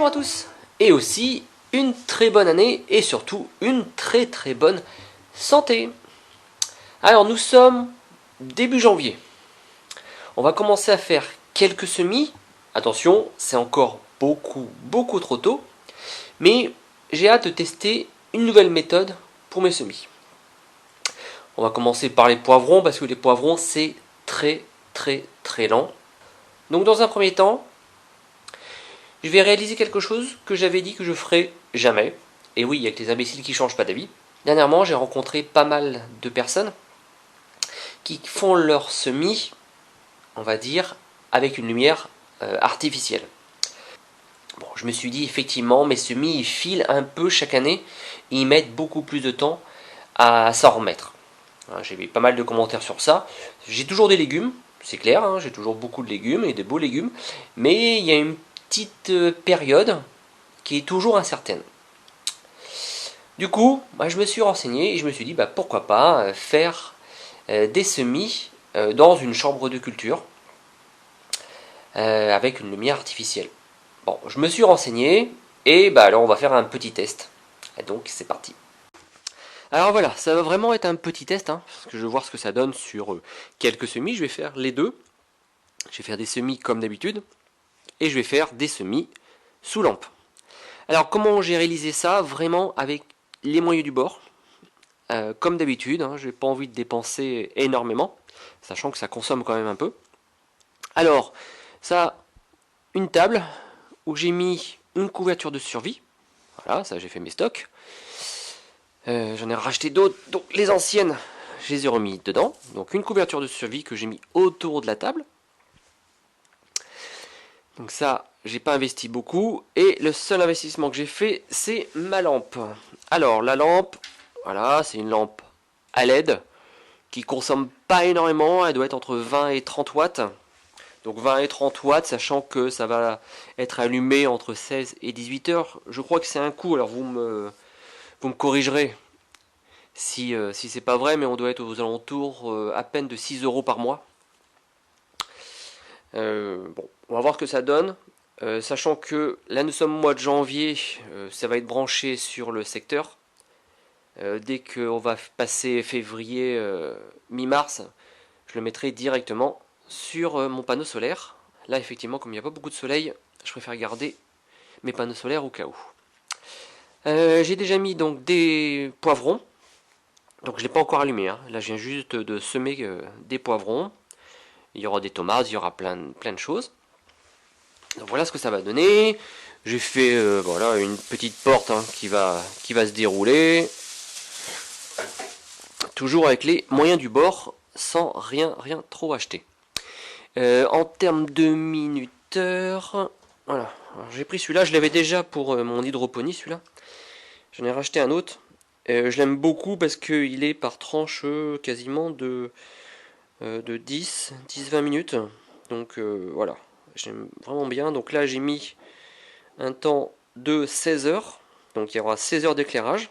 Bonjour à tous, et aussi une très bonne année et surtout une très bonne santé. Alors nous sommes début janvier. On va commencer à faire quelques semis. Attention, c'est encore beaucoup trop tôt, mais j'ai hâte de tester une nouvelle méthode pour mes semis. On va commencer par les poivrons parce que les poivrons c'est très lent. Donc dans un premier temps, je vais réaliser quelque chose que j'avais dit que je ferais jamais. Et oui, il y a que les imbéciles qui changent pas d'avis. Dernièrement, j'ai rencontré pas mal de personnes qui font leur semis, on va dire, avec une lumière artificielle. Bon, je me suis dit effectivement, mes semis ils filent un peu chaque année, et ils mettent beaucoup plus de temps à s'en remettre. J'ai vu pas mal de commentaires sur ça. J'ai toujours des légumes, c'est clair, hein, j'ai toujours beaucoup de légumes et de beaux légumes, mais il y a une petite période qui est toujours incertaine. Du coup, je me suis renseigné et je me suis dit pourquoi pas faire des semis dans une chambre de culture avec une lumière artificielle. Bon, je me suis renseigné et alors on va faire un petit test. Et donc c'est parti. Alors voilà, ça va vraiment être un petit test, parce que je vais voir ce que ça donne sur quelques semis. Je vais faire les deux. Je vais faire des semis comme d'habitude et je vais faire des semis sous lampe. Alors comment j'ai réalisé ça? Vraiment avec les moyens du bord. Comme d'habitude, je n'ai pas envie de dépenser énormément, sachant que ça consomme quand même un peu. Alors, ça, une table où j'ai mis une couverture de survie. Voilà, ça j'ai fait mes stocks. J'en ai racheté d'autres, donc les anciennes, je les ai remis dedans. Donc une couverture de survie que j'ai mis autour de la table. Donc ça, j'ai pas investi beaucoup. Et le seul investissement que j'ai fait, c'est ma lampe. Alors la lampe, voilà, c'est une lampe à LED qui consomme pas énormément, elle doit être entre 20 et 30 watts. Donc 20 et 30 watts, sachant que ça va être allumé entre 16 et 18 heures. Je crois que c'est un coût, alors vous me corrigerez si c'est pas vrai, mais on doit être aux alentours à peine de 6 euros par mois. Bon, on va voir ce que ça donne. Sachant que là nous sommes au mois de janvier, ça va être branché sur le secteur. Dès qu'on va passer février, mi-mars, je le mettrai directement sur mon panneau solaire. Là effectivement, comme il n'y a pas beaucoup de soleil, je préfère garder mes panneaux solaires au cas où. J'ai déjà mis donc des poivrons. Donc je ne l'ai pas encore allumé. Là je viens juste de semer des poivrons. Il y aura des tomates, il y aura plein de choses. Donc voilà ce que ça va donner. J'ai fait voilà, une petite porte qui va se dérouler. Toujours avec les moyens du bord, sans rien trop acheter. En termes de minuteur, voilà. J'ai pris celui-là, je l'avais déjà pour mon hydroponie, celui-là. J'en ai racheté un autre. Je l'aime beaucoup parce qu'il est par tranche quasiment de 10-20 minutes. Donc voilà, j'aime vraiment bien. Donc là j'ai mis un temps de 16 heures. Donc il y aura 16 heures d'éclairage.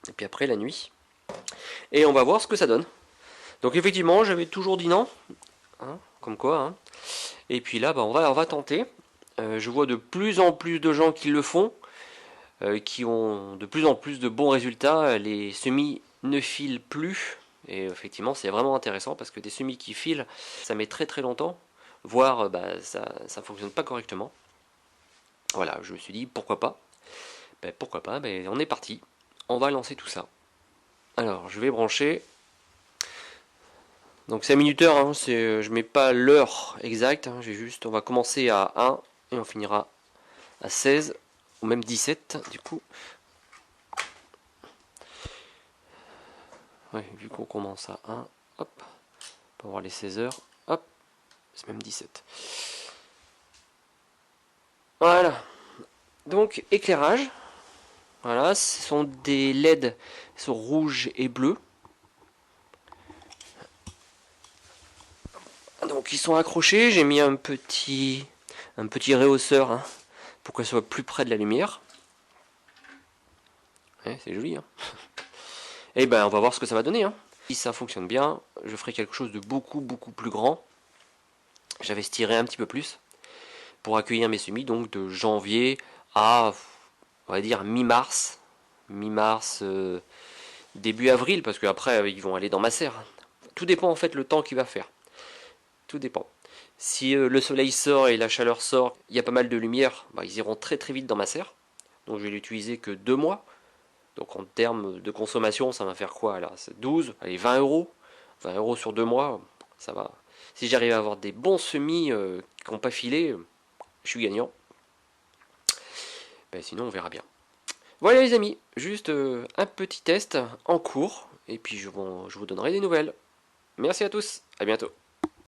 Et puis après la nuit. Et on va voir ce que ça donne. Donc effectivement j'avais toujours dit non. Comme quoi. Et puis là on va tenter. Je vois de plus en plus de gens qui le font. Qui ont de plus en plus de bons résultats. Les semis ne filent plus. Et effectivement, c'est vraiment intéressant parce que des semis qui filent, ça met très longtemps, voire ça ne fonctionne pas correctement. Voilà, je me suis dit pourquoi pas. Pourquoi pas, on est parti. On va lancer tout ça. Alors, je vais brancher. Donc c'est un minuteur, je mets pas l'heure exacte, on va commencer à 1 et on finira à 16 ou même 17 du coup. Ouais, vu qu'on commence à 1, hop, on peut voir les 16 heures, hop, c'est même 17. Voilà, donc éclairage, voilà, ce sont des LED, ils sont rouges et bleus. Donc ils sont accrochés, j'ai mis un petit réhausseur pour qu'elle soit plus près de la lumière. Ouais, c'est joli. Et on va voir ce que ça va donner. Si ça fonctionne bien, je ferai quelque chose de beaucoup plus grand. J'investirai un petit peu plus pour accueillir mes semis, donc de janvier à, on va dire, mi-mars. Mi-mars, début avril, parce qu'après, ils vont aller dans ma serre. Tout dépend en fait le temps qu'il va faire. Tout dépend. Si le soleil sort et la chaleur sort, il y a pas mal de lumière, bah, ils iront très très vite dans ma serre. Donc je vais l'utiliser que 2 mois. Donc en termes de consommation, ça va faire quoi là? 12, allez 20 euros. 20 euros sur 2 mois, ça va. Si j'arrive à avoir des bons semis qui n'ont pas filé, je suis gagnant. Ben, sinon on verra bien. Voilà les amis, juste un petit test en cours. Et puis je vous donnerai des nouvelles. Merci à tous, à bientôt.